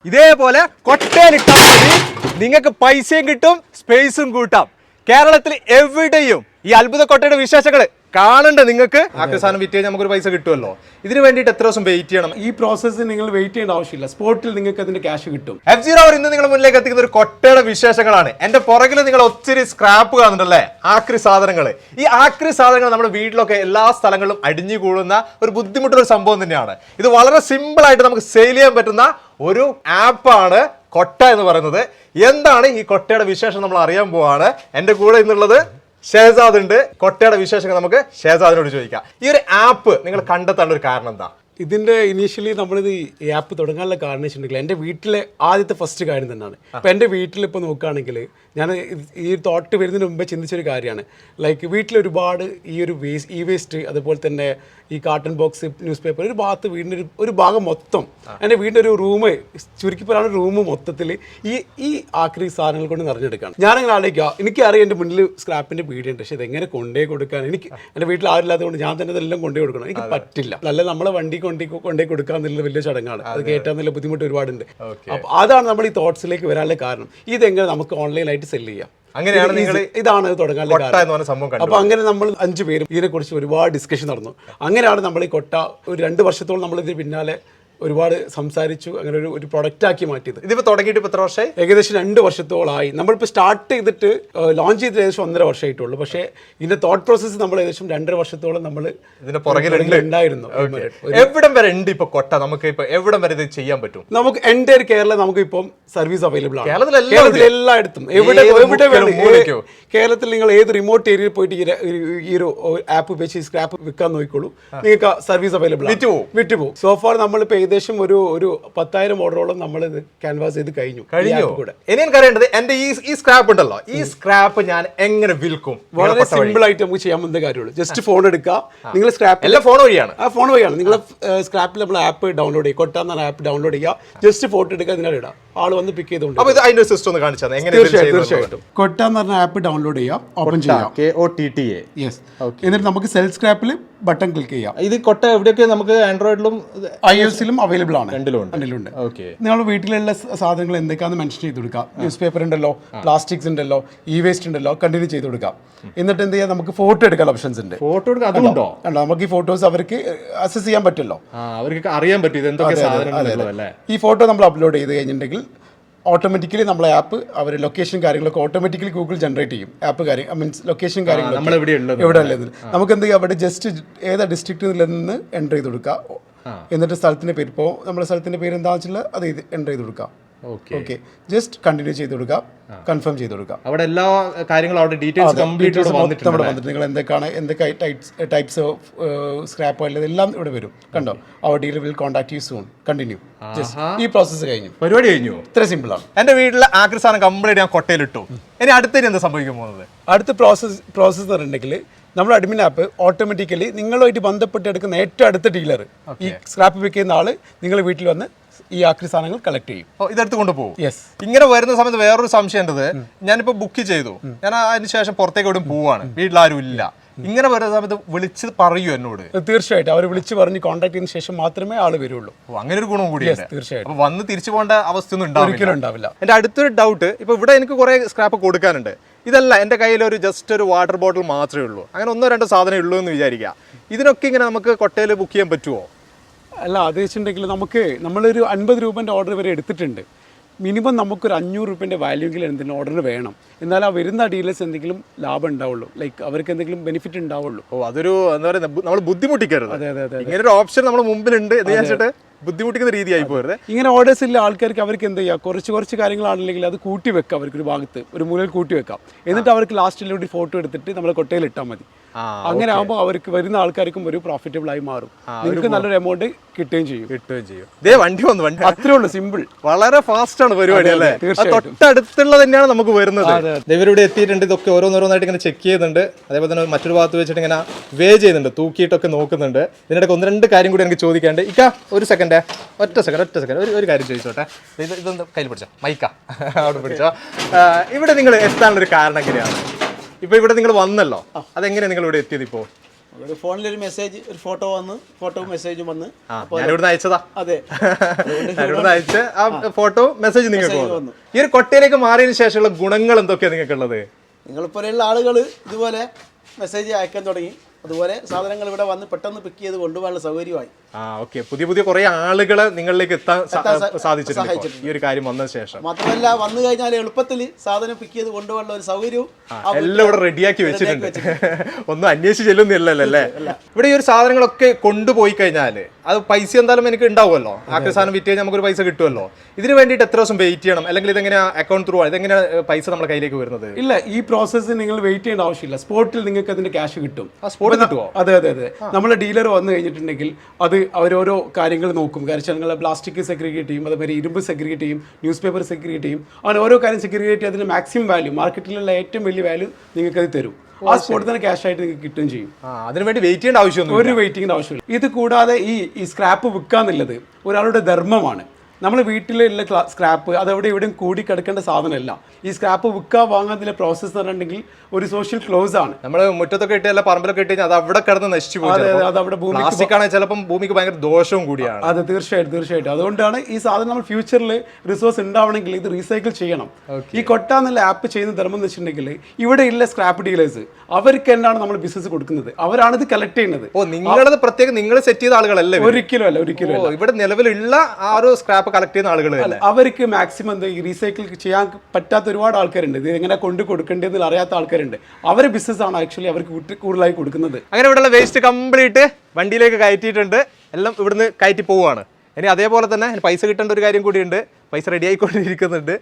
ഇതേപോലെ കൊട്ടയിലിട്ടാൽ മതി, നിങ്ങൾക്ക് പൈസയും കിട്ടും, സ്പേസും കൂട്ടാം. കേരളത്തിൽ എവിടെയും ഈ അത്ഭുത കൊട്ടയുടെ വിശേഷങ്ങൾ കാണണ്ട. നിങ്ങൾക്ക് സാധനം വിറ്റ് കഴിഞ്ഞാൽ നമുക്കൊരു പൈസ കിട്ടുമല്ലോ. ഇതിന് വേണ്ടിയിട്ട് എത്ര ദിവസം വെയിറ്റ് ചെയ്യണം? ഈ പ്രോസസ്സ് നിങ്ങൾ വെയിറ്റ് ചെയ്യേണ്ട ആവശ്യമില്ല, സ്പോട്ടിൽ നിങ്ങൾക്ക് അതിന്റെ ക്യാഷ് കിട്ടും. F0 ഇന്ന് നിങ്ങൾ മുന്നിലേക്ക് എത്തിക്കുന്ന ഒരു കൊട്ടയുടെ വിശേഷങ്ങളാണ്. എന്റെ പുറകിൽ നിങ്ങൾ ഒത്തിരി സ്ക്രാപ്പ് കാണുന്നുണ്ടല്ലേ, ആക്രി സാധനങ്ങൾ. ഈ ആക്രി സാധനങ്ങൾ നമ്മുടെ വീട്ടിലൊക്കെ എല്ലാ സ്ഥലങ്ങളിലും അടിഞ്ഞു കൂടുന്ന ഒരു ബുദ്ധിമുട്ടുള്ള സംഭവം തന്നെയാണ്. ഇത് വളരെ സിമ്പിൾ ആയിട്ട് നമുക്ക് സെയിൽ ചെയ്യാൻ പറ്റുന്ന ഒരു ആപ്പാണ് കൊട്ട എന്ന് പറയുന്നത്. എന്താണ് ഈ കൊട്ടയുടെ വിശേഷം നമ്മൾ അറിയാൻ പോവാണ്. എന്റെ കൂടെ ഇന്നുള്ളത് ഷേസാദ് ഉണ്ട്. കൊട്ടയുടെ വിശേഷങ്ങൾ നമുക്ക് ഷേസാദിനോട് ചോദിക്കാം. ഈ ഒരു ആപ്പ് നിങ്ങൾ കണ്ടെത്താനുള്ള ഒരു കാരണം എന്താ? ഇതിന്റെ ഇനീഷ്യലി നമ്മളിത് ഈ ആപ്പ് തുടങ്ങാനുള്ള കാരണം വെച്ചിട്ടുണ്ടെങ്കിൽ എൻ്റെ വീട്ടിലെ ആദ്യത്തെ ഫസ്റ്റ് കാര്യം തന്നെയാണ്. ഇപ്പം എൻ്റെ വീട്ടിൽ ഇപ്പോൾ നോക്കുകയാണെങ്കിൽ ഞാൻ ഈ തോട്ട് വരുന്നതിന് മുമ്പേ ചിന്തിച്ചൊരു കാര്യമാണ്. ലൈക്ക് വീട്ടിൽ ഒരുപാട് ഈ ഒരു വേസ്റ്റ് അതുപോലെ തന്നെ ഈ കാർട്ടൺ ബോക്സ്, ന്യൂസ് പേപ്പർ, ഒരു ഭാഗത്ത് വീടിൻ്റെ ഒരു ഭാഗം മൊത്തം എൻ്റെ വീടിൻ്റെ ഒരു റൂം, ചുരുക്കി പറയുന്ന റൂം മൊത്തത്തിൽ ഈ ആക്രി സാധനങ്ങൾ കൊണ്ട് നിറഞ്ഞെടുക്കുകയാണ്. ഞാനങ്ങനെ ആലോചിക്കുക, എനിക്കറിയാം എൻ്റെ മുന്നിൽ സ്ക്രാപ്പിൻ്റെ പീടിയുണ്ട്, പക്ഷേ ഇതെങ്ങനെ കൊണ്ടുപോയി കൊടുക്കാൻ, എനിക്ക് എൻ്റെ വീട്ടിൽ ആരില്ലാത്തത് കൊണ്ട് ഞാൻ തന്നെ ഇതെല്ലാം കൊണ്ടുപോയി കൊടുക്കണം, എനിക്ക് പറ്റില്ല. നല്ല നമ്മളെ വണ്ടി കൊണ്ടുപോയി കൊടുക്കുക എന്നുള്ള വലിയ ചടങ്ങാണ്. അത് കേട്ടാന്നുള്ള ബുദ്ധിമുട്ട് ഒരുപാടുണ്ട്. അപ്പോൾ അതാണ് നമ്മൾ ഈ തോട്ട്സിലേക്ക് വരാനുള്ള കാരണം. ഇതെങ്ങനെ നമുക്ക് ഓൺലൈനായിട്ട് സെല് ചെയ്യാം, അങ്ങനെയാണ് നിങ്ങൾ ഇതാണ് തുടങ്ങാനുള്ള കാരണം. അപ്പൊ അങ്ങനെ നമ്മൾ 5 പേരും ഇതിനെക്കുറിച്ച് ഒരുപാട് ഡിസ്കഷൻ നടന്നു. അങ്ങനെയാണ് നമ്മൾ ഈ കൊട്ട ഒരു 2 വർഷത്തോളം നമ്മൾ ഇതിന് പിന്നാലെ ഒരുപാട് സംസാരിച്ചു, അങ്ങനെ ഒരു പ്രൊഡക്റ്റ് ആക്കി മാറ്റിയത്. ഇതിപ്പോ തുടങ്ങിയിട്ട് എത്ര വർഷമായി? ഏകദേശം 2 വർഷത്തോളമായി. നമ്മളിപ്പോൾ സ്റ്റാർട്ട് ചെയ്തിട്ട് ലോഞ്ച് ചെയ്ത് ഏകദേശം 1.5 വർഷമായിട്ടുള്ളൂ. പക്ഷേ ഇതിന്റെ തോട്ട് പ്രോസസ്സ് നമ്മൾ ഏകദേശം 2.5 വർഷത്തോളം നമ്മൾ ഇതിന്റെ പുറകിൽ ഉണ്ടായിരുന്നു. എവിടം വരെ ഉണ്ട് ഇപ്പൊ കൊട്ട? നമുക്ക് ഇപ്പൊ എവിടം വരെ ഇത് ചെയ്യാൻ പറ്റും? നമുക്ക് എൻ്റെ കേരളം നമുക്ക് ഇപ്പം സർവീസ് അവൈലബിൾ ആണ്. കേരളത്തിൽ എല്ലായിടത്തും എവിടെ കേരളത്തിൽ നിങ്ങൾ ഏത് റിമോട്ട് ഏരിയയിൽ പോയിട്ട് ഈ ഒരു ആപ്പ് ഉപയോഗിച്ച് ഈ സ്ക്രാപ്പ് വിൽക്കാൻ നോക്കിക്കോളൂ, നിങ്ങൾക്ക് സർവീസ് അവൈലബിൾ വിറ്റുപോകും. സോഫാർ നമ്മളിപ്പോൾ ഏകദേശം ഒരു 10,000 ഓർഡറോളം നമ്മൾ ഇത് ക്യാൻവാസ് ചെയ്ത് കഴിഞ്ഞു. ഇനി എനിക്കറിയേണ്ടത് എന്റെ ഈ സ്ക്രാപ്പ് ഉണ്ടല്ലോ, ഈ സ്ക്രാപ്പ് ഞാൻ എങ്ങനെ വിൽക്കും? വളരെ സിമ്പിൾ ആയിട്ട് നമുക്ക് ചെയ്യാൻ പറ്റുന്ന കാര്യമുള്ളൂ. ജസ്റ്റ് ഫോൺ എടുക്കുക, നിങ്ങൾ സ്ക്രാപ്പ് എല്ലാം ഫോൺ വഴിയാണ്. ഫോൺ വഴിയാണ്. നിങ്ങൾ സ്ക്രാപ്പിൽ നമ്മൾ ആപ്പ് ഡൗൺലോഡ് ചെയ്യുക, കൊട്ട എന്ന ആപ്പ് ഡൗൺലോഡ് ചെയ്യുക, ജസ്റ്റ് ഫോട്ടോ എടുക്കുക, ഇതിനാണ് ഇടാം, ആള് വന്ന് പിക്ക് ചെയ്തുകൊണ്ട്. അതിന്റെ സിസ്റ്റം ഒന്ന് കാണിച്ചാൽ തീർച്ചയായിട്ടും. കൊട്ട എന്ന് പറഞ്ഞ ആപ്പ് ഡൗൺലോഡ് ചെയ്യാം, ഓപ്പൺ ചെയ്യാം, KOTTA. എന്നിട്ട് നമുക്ക് സെൽ സ്ക്രാപ്പിൽ ബട്ടൺ ക്ലിക്ക് ചെയ്യാം. ഇത് കൊട്ട എവിടെയൊക്കെ നമുക്ക് ആൻഡ്രോയിഡിലും iOS-ലും അവൈലബിൾ ആണ്, രണ്ടിലുണ്ട്. നിങ്ങൾ വീട്ടിലുള്ള സാധനങ്ങൾ എന്തൊക്കെയാണെന്ന് മെൻഷൻ ചെയ്ത് കൊടുക്കാം. ന്യൂസ് പേപ്പർ ഉണ്ടല്ലോ, പ്ലാസ്റ്റിക്സ് ഉണ്ടല്ലോ, വേസ്റ്റ് ഉണ്ടല്ലോ, കണ്ടിന്യൂ ചെയ്ത് കൊടുക്കാം. എന്നിട്ട് എന്ത് ചെയ്യാം, നമുക്ക് ഫോട്ടോ എടുക്കാൻ ഓപ്ഷൻസ് ഉണ്ട്. ഫോട്ടോ എടുക്കാൻ നമുക്ക് ഈ ഫോട്ടോസ് അവർക്ക് അസസ് ചെയ്യാൻ പറ്റുമല്ലോ, അവർക്ക് അറിയാൻ പറ്റും. ഈ ഫോട്ടോ നമ്മൾ അപ്ലോഡ് ചെയ്ത് കഴിഞ്ഞിട്ടുണ്ടെങ്കിൽ ഓട്ടോമാറ്റിക്കലി നമ്മളെ ആപ്പ് അവർ ലൊക്കേഷൻ കാര്യങ്ങളൊക്കെ ഓട്ടോമാറ്റിക്കലി ഗൂഗിൾ ജനറേറ്റ് ചെയ്യും. ആപ്പ് കാര്യം മീൻസ് ലൊക്കേഷൻ കാര്യങ്ങൾ എവിടെ ഉള്ളത് നമുക്ക് എന്ത് ചെയ്യാം, അവിടെ ജസ്റ്റ് ഏതാ ഡിസ്ട്രിക്റ്റിൽ നിന്ന് എൻ്റർ ചെയ്ത് കൊടുക്കുക. എന്നിട്ട് സ്ഥലത്തിൻ്റെ പേര്, ഇപ്പോൾ നമ്മുടെ സ്ഥലത്തിൻ്റെ പേര് എന്താണെന്ന് വെച്ചാൽ അത് എൻ്റർ ചെയ്ത് കൊടുക്കുക. ഓക്കെ, ജസ്റ്റ് കണ്ടിന്യൂ ചെയ്ത് കൊടുക്കുക, കൺഫേം ചെയ്ത് കൊടുക്കുക. അവിടെ എല്ലാ കാര്യങ്ങളും അവിടെ ഡീറ്റെയിൽസ് കംപ്ലീറ്റ് വന്നിട്ട് നിങ്ങൾ എന്തൊക്കെ ടൈപ്സ് ഓഫ് സ്ക്രാപ്പ് ഉള്ളത് എല്ലാം ഇവിടെ വരും. കണ്ടോ, അവർ dealer will contact you soon, continue. ഈ പ്രോസസ്സ് കഴിഞ്ഞു, പരിപാടി കഴിഞ്ഞു. ഇത്ര സിമ്പിൾ ആണ്. എന്റെ വീട്ടിലെ ആക്രി സാധനം കംപ്ലീറ്റ് ഞാൻ കൊട്ടയിലിട്ടു. ഇനി അടുത്തതിന് എന്താ സംഭവിക്കാൻ പോകുന്നത്? അടുത്ത പ്രോസസ്സ് എന്ന് പറഞ്ഞിട്ടുണ്ടെങ്കിൽ നമ്മുടെ അഡ്മിൻ ആപ്പ് ഓട്ടോമാറ്റിക്കലി നിങ്ങളുമായിട്ട് ബന്ധപ്പെട്ട് എടുക്കുന്ന ഏറ്റവും അടുത്ത ഡീലർ, ഈ സ്ക്രാപ്പ് പിക്ക് ചെയ്യുന്ന ആള് നിങ്ങളുടെ വീട്ടിൽ വന്ന് ഈ ആക്രി സാധനങ്ങൾ കളക്ട് ചെയ്യും, ഇതെടുത്ത് കൊണ്ടുപോകും. യെസ്. ഇങ്ങനെ വരുന്ന സമയത്ത് വേറൊരു സംശയം ഉണ്ടത്, ഞാനിപ്പോ ബുക്ക് ചെയ്തു, ഞാൻ അതിന് ശേഷം പുറത്തേക്ക് എവിടെയും പോവാണ്, വീട്ടിലാരും ഇല്ല, ഇങ്ങനെ വരുന്ന സമയത്ത് വിളിച്ച് പറയൂ എന്നോട്? തീർച്ചയായിട്ടും അവർ വിളിച്ച് പറഞ്ഞ് കോൺടാക്ട് ചെയ്തതിനു ശേഷം മാത്രമേ ആള് വരുള്ളൂ. അങ്ങനെ ഒരു ഗുണം കൂടി തീർച്ചയായിട്ടും. വന്ന് തിരിച്ചു പോകേണ്ട അവസ്ഥയൊന്നും ഉണ്ടാവില്ല. എന്റെ അടുത്തൊരു ഡൗട്ട്, ഇപ്പൊ ഇവിടെ എനിക്ക് കുറെ സ്ക്രാപ്പ് കൊടുക്കാനുണ്ട്. ഇതല്ല, എൻ്റെ കയ്യിൽ ജസ്റ്റ് ഒരു വാട്ടർ ബോട്ടിൽ മാത്രമേ ഉള്ളൂ, അങ്ങനെ 1-2 സാധനം ഉള്ളൂ എന്ന് വിചാരിക്കുക. ഇതിനൊക്കെ ഇങ്ങനെ നമുക്ക് കൊട്ടയിൽ ബുക്ക് ചെയ്യാൻ പറ്റുമോ? അല്ല, അത് വെച്ചിട്ടുണ്ടെങ്കിൽ നമ്മളൊരു 50 രൂപേൻ്റെ ഓർഡർ വരെ എടുത്തിട്ടുണ്ട്. മിനിമം നമുക്കൊരു 500 രൂപേൻ്റെ വാല്യൂങ്കിലും എന്തെങ്കിലും ഓർഡർ വേണം, എന്നാൽ ആ വരുന്ന ഡീലേഴ്സ് എന്തെങ്കിലും ലാഭം ഉണ്ടാവുള്ളൂ, ലൈക്ക് അവർക്ക് എന്തെങ്കിലും ബെനിഫിറ്റ് ഉണ്ടാവുള്ളൂ. അതൊരു എന്താ പറയുക, നമ്മൾ ബുദ്ധിമുട്ടിക്കരുത്. അതെ. ഇങ്ങനെ ഒരു ഓപ്ഷൻ നമ്മുടെ മുമ്പിലുണ്ട് എന്ന് വിചാരിച്ചിട്ട് ബുദ്ധിമുട്ടിക്കുന്ന രീതിയായി പോരുത്. ഇങ്ങനെ ഓർഡേഴ്സ് ഇല്ല ആൾക്കാർക്ക് അവർക്ക് എന്ത് ചെയ്യുക, കുറച്ച് കാര്യങ്ങളാണെങ്കിൽ അത് കൂട്ടി വെക്കാം, അവർക്കൊരു ഭാഗത്ത് ഒരു മൂലയിൽ കൂട്ടി വെക്കാം. എന്നിട്ട് അവർക്ക് ലാസ്റ്റിലൂടെ ഫോട്ടോ എടുത്തിട്ട് നമ്മളെ കൊട്ടയിൽ ഇട്ടാൽ മതി. അങ്ങനെ ആകുമ്പോൾ അവർക്ക് വരുന്ന ആൾക്കാർക്കും ഒരു പ്രോഫിറ്റബിൾ ആയി മാറും, നിങ്ങൾക്ക് നല്ലൊരു എമൗണ്ട് കിട്ടുകയും ചെയ്യും. വണ്ടി വന്നു, അത്രേ ഉള്ളൂ, സിമ്പിൾ, വളരെ ഫാസ്റ്റ് ആണ് പരിപാടി അല്ലേ? തൊട്ടടുത്തുള്ള തന്നെയാണ് നമുക്ക് വരുന്നത്. ഇവരിവിടെ എത്തിയിട്ടുണ്ട്, ഇതൊക്കെ ഓരോന്നോരോന്നായിട്ട് ഇങ്ങനെ ചെക്ക് ചെയ്യുന്നുണ്ട്. അതേപോലെ തന്നെ മറ്റൊരു ഭാഗത്ത് വെച്ചിട്ട് ഇങ്ങനെ വേ ചെയ്യുന്നുണ്ട്, തൂക്കിയിട്ടൊക്കെ നോക്കുന്നുണ്ട്. ഇതിനിടയ്ക്ക് 1-2 കാര്യം കൂടി എനിക്ക് ചോദിക്കാണ്ട്. ഒറ്റ സെക്കൻഡ് ഒരു കാര്യം ചോദിച്ചോട്ടെ. ഇതൊന്ന് കയ്യിൽ പിടിച്ചോ, മൈക്ക അവിടെ പിടിച്ചോ. ഇവിടെ നിങ്ങൾ എത്താനുള്ളൊരു കാരണം എങ്ങനെയാണ്? ഇപ്പൊ ഇവിടെ നിങ്ങൾ വന്നല്ലോ, അതെങ്ങനെയാണ് നിങ്ങൾ ഇവിടെ എത്തിയത്? ഇപ്പോൾ ഒരു ഫോണിലൊരു മെസ്സേജ്, ഒരു ഫോട്ടോ വന്ന്, ഫോട്ടോ മെസ്സേജും വന്ന്. ഞാനിവിടുന്ന് അയച്ചതാ. അതെ, ഞാനിവിടുന്ന് അയച്ച ആ ഫോട്ടോ മെസ്സേജ് നിങ്ങൾക്ക് വന്നു. ഈ ഒരു കൊട്ടയിലേക്ക് മാറിയതിനു ശേഷമുള്ള ഗുണങ്ങൾ എന്തൊക്കെയാണ് നിങ്ങൾക്കുള്ളത്? നിങ്ങളിപ്പോഴുള്ള ആളുകൾ ഇതുപോലെ മെസ്സേജ് അയക്കാൻ തുടങ്ങി. അതുപോലെ സാധനങ്ങൾ ഇവിടെ വന്ന് പെട്ടെന്ന് പിക്ക് ചെയ്ത് കൊണ്ടുപോകാനുള്ള സൗകര്യമായി. ഓക്കെ, പുതിയ പുതിയ കുറെ ആളുകളെ നിങ്ങളിലേക്ക് എത്താൻ സാധിച്ചിട്ടുണ്ട് ഈ ഒരു കാര്യം വന്നതിന് ശേഷം. മാത്രമല്ല വന്നു കഴിഞ്ഞാൽ എളുപ്പത്തിൽ സാധനം പിക്ക് ചെയ്ത് കൊണ്ടുപോകാനുള്ള ഒരു സൗകര്യവും എല്ലാം ഇവിടെ റെഡിയാക്കി വെച്ചിട്ടുണ്ട്. ഒന്നും അന്വേഷിച്ച് ചെല്ലുന്നില്ലല്ലോ അല്ലേ? ഇവിടെ ഈ ഒരു സാധനങ്ങളൊക്കെ കൊണ്ടുപോയി കഴിഞ്ഞാൽ അത് പൈസ എന്തായാലും എനിക്ക് ഉണ്ടാവുമല്ലോ. ആക്രി സാധനം വിറ്റ് കഴിഞ്ഞാൽ നമുക്കൊരു പൈസ കിട്ടുമല്ലോ. ഇതിന് വേണ്ടിയിട്ട് എത്ര ദിവസം വെയിറ്റ് ചെയ്യണം, അല്ലെങ്കിൽ ഇതെങ്ങനെ അക്കൗണ്ട് ത്രൂ ഇതെങ്ങനെ പൈസ നമ്മുടെ കയ്യിലേക്ക് വരുന്നത്? ഇല്ല, ഈ പ്രോസസ്സ് നിങ്ങൾ വെയിറ്റ് ചെയ്യേണ്ട ആവശ്യമില്ല. സ്പോട്ടിൽ നിങ്ങൾക്ക് അതിന്റെ ക്യാഷ് കിട്ടും. കിട്ടുമോ? അതെ അതെ അതെ. നമ്മളെ ഡീലർ വന്നു കഴിഞ്ഞിട്ടുണ്ടെങ്കിൽ അത് അവരോരോ കാര്യങ്ങൾ നോക്കും. കാരണം പ്ലാസ്റ്റിക് സെഗ്രിഗേറ്റ് ചെയ്യും, അതുപോലെ ഇരുമ്പ് സെഗ്രിഗേറ്റ് ചെയ്യും, ന്യൂസ് പേപ്പർ സെഗ്രിഗേറ്റ് ചെയ്യും. അങ്ങനെ ഓരോ കാര്യം സെഗ്രിഗേറ്റ് ചെയ്ത് അതിന് മാക്സിമം വാല്യൂ, മാർക്കറ്റിലുള്ള ഏറ്റവും വലിയ വാല്യൂ നിങ്ങൾക്ക് അത് തരും. ആ സ്പോട്ടിൽ തന്നെ ക്യാഷ് ആയിട്ട് നിങ്ങൾക്ക് കിട്ടുകയും ചെയ്യും. അതിന് വേണ്ടി വെയിറ്റ് ചെയ്യേണ്ട ആവശ്യമൊന്നും ഒരു വെയിറ്റിംഗിന്റെ ആവശ്യമില്ല. ഇത് കൂടാതെ ഈ സ്ക്രാപ്പ് വിൽക്കാന്നുള്ളത് ഒരാളുടെ ധർമ്മമാണ്. നമ്മൾ വീട്ടിലുള്ള സ്ക്രാപ്പ് അതെവിടെ ഇവിടെയും കൂടി കിടക്കേണ്ട സാധനമല്ല. ഈ സ്ക്രാപ്പ് വിൽക്കുക വാങ്ങാനുള്ള പ്രോസസ്സ് എന്ന് പറഞ്ഞിട്ടുണ്ടെങ്കിൽ ഒരു സോഷ്യൽ ക്ലോസ് ആണ്. നമ്മൾ മുറ്റത്തൊക്കെ ഇട്ടല്ല പറമ്പിലൊക്കെ ഇട്ട് കഴിഞ്ഞാൽ അത് അവിടെ കിടന്ന് നശിച്ചു പോകും. അത് അവിടെ പ്ലാസ്റ്റിക്കാണ് ചിലപ്പം ഭൂമിക്ക് ഭയങ്കര ദോഷവും കൂടിയാണ്. അതെ, തീർച്ചയായിട്ടും. അതുകൊണ്ടാണ് ഈ സാധനം നമ്മൾ ഫ്യൂച്ചറിൽ റിസോഴ്സ് ഉണ്ടാവണമെങ്കിൽ ഇത് റീസൈക്കിൾ ചെയ്യണം. ഈ കൊട്ട എന്നുള്ള ആപ്പ് ചെയ്യുന്ന ധർമ്മം എന്ന് വെച്ചിട്ടുണ്ടെങ്കിൽ ഇവിടെ ഇല്ല സ്ക്രാപ്പ് ഡീലേഴ്സ് അവർക്ക് എന്നാണ് നമ്മൾ ബിസിനസ് കൊടുക്കുന്നത്. അവരാണ് ഇത് കളക്ട് ചെയ്യുന്നത്. നിങ്ങളത് പ്രത്യേകം നിങ്ങൾ സെറ്റ് ചെയ്ത ആളുകളല്ലേ? ഒരിക്കലും അല്ല. ഇവിടെ നിലവിലുള്ള ആ ഒരു സ്ക്രാപ്പ് കളക്ട് ചെയ്യുന്ന ആളുകൾ അവർക്ക് മാക്സിമം എന്താ ഈ റീസൈക്കിൾ ചെയ്യാൻ പറ്റാത്ത ഒരുപാട് ആൾക്കാരുണ്ട്. ഇത് എങ്ങനെ കൊണ്ട് കൊടുക്കേണ്ടതെന്ന് അറിയാത്ത ആൾക്കാരുണ്ട്. അവരെ ബിസിനസ് ആണ് ആക്ച്വലി അവർക്ക് കൂടുതലായി കൊടുക്കുന്നത്. അങ്ങനെ ഇവിടെയുള്ള വേസ്റ്റ് കംപ്ലീറ്റ് വണ്ടിയിലേക്ക് കയറ്റിയിട്ടുണ്ട്. എല്ലാം ഇവിടുന്ന് കയറ്റി പോവുകയാണ്. ഇനി അതേപോലെ തന്നെ പൈസ കിട്ടേണ്ട ഒരു കാര്യം കൂടിയുണ്ട്. പൈസ റെഡി ആയിക്കൊണ്ടിരിക്കുന്നുണ്ട്.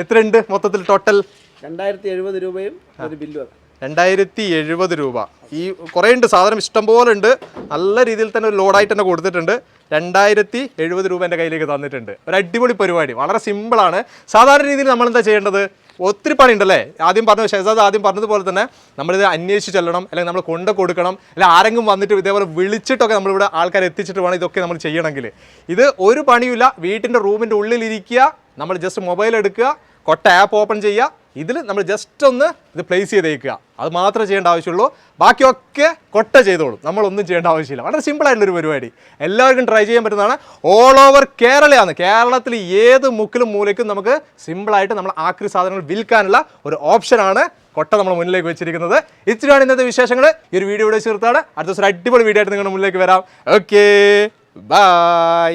എത്രയുണ്ട് മൊത്തത്തിൽ ടോട്ടൽ? 2070 രൂപയും ഒരു ബില്ലും. 2070 രൂപ. ഈ കുറേ ഉണ്ട്, സാധനം ഇഷ്ടം പോലെ ഉണ്ട്. നല്ല രീതിയിൽ തന്നെ ഒരു ലോഡായിട്ട് തന്നെ കൊടുത്തിട്ടുണ്ട്. 2070 രൂപ എൻ്റെ കയ്യിലേക്ക് തന്നിട്ടുണ്ട്. ഒരു അടിപൊളി പരിപാടി, വളരെ സിമ്പിളാണ്. സാധാരണ രീതിയിൽ നമ്മൾ എന്താ ചെയ്യേണ്ടത്? ഒത്തിരി പണി ഉണ്ടല്ലേ? ഷഹസാദ് ആദ്യം പറഞ്ഞതുപോലെ തന്നെ നമ്മളിത് അന്വേഷിച്ച് ചെല്ലണം, അല്ലെങ്കിൽ നമ്മൾ കൊണ്ട് കൊടുക്കണം, അല്ലെങ്കിൽ ആരെങ്കിലും വന്നിട്ട് ഇതേപോലെ വിളിച്ചിട്ടൊക്കെ നമ്മളിവിടെ ആൾക്കാരെ എത്തിച്ചിട്ട് വേണം ഇതൊക്കെ നമ്മൾ ചെയ്യണമെങ്കിൽ. ഇത് ഒരു പണിയില്ല. വീട്ടിൻ്റെ റൂമിൻ്റെ ഉള്ളിലിരിക്കുക, നമ്മൾ ജസ്റ്റ് മൊബൈൽ എടുക്കുക, കൊട്ട ആപ്പ് ഓപ്പൺ ചെയ്യുക, ഇതിൽ നമ്മൾ ജസ്റ്റ് ഒന്ന് ഇത് പ്ലേസ് ചെയ്തേക്കുക. അത് മാത്രമേ ചെയ്യേണ്ട ആവശ്യമുള്ളൂ. ബാക്കിയൊക്കെ കൊട്ട ചെയ്തോളും, നമ്മളൊന്നും ചെയ്യേണ്ട ആവശ്യമില്ല. വളരെ സിമ്പിളായിട്ടുള്ളൊരു പരിപാടി, എല്ലാവർക്കും ട്രൈ ചെയ്യാൻ പറ്റുന്നതാണ്. ഓൾ ഓവർ കേരളയാണ്. കേരളത്തിൽ ഏത് മുക്കിലും മൂലയ്ക്കും നമുക്ക് സിമ്പിളായിട്ട് നമ്മൾ ആക്രി സാധനങ്ങൾ വിൽക്കാനുള്ള ഒരു ഓപ്ഷനാണ് കൊട്ട നമ്മൾ മുന്നിലേക്ക് വെച്ചിരിക്കുന്നത്. ഇത്രയാണ് ഇന്നത്തെ വിശേഷങ്ങൾ. ഈ ഒരു വീഡിയോ ഇവിടെ ചേർത്താണ്. അടുത്ത ദിവസം ഒരു അടിപൊളി വീഡിയോ ആയിട്ട് നിങ്ങളുടെ മുന്നിലേക്ക് വരാം. Okay, by.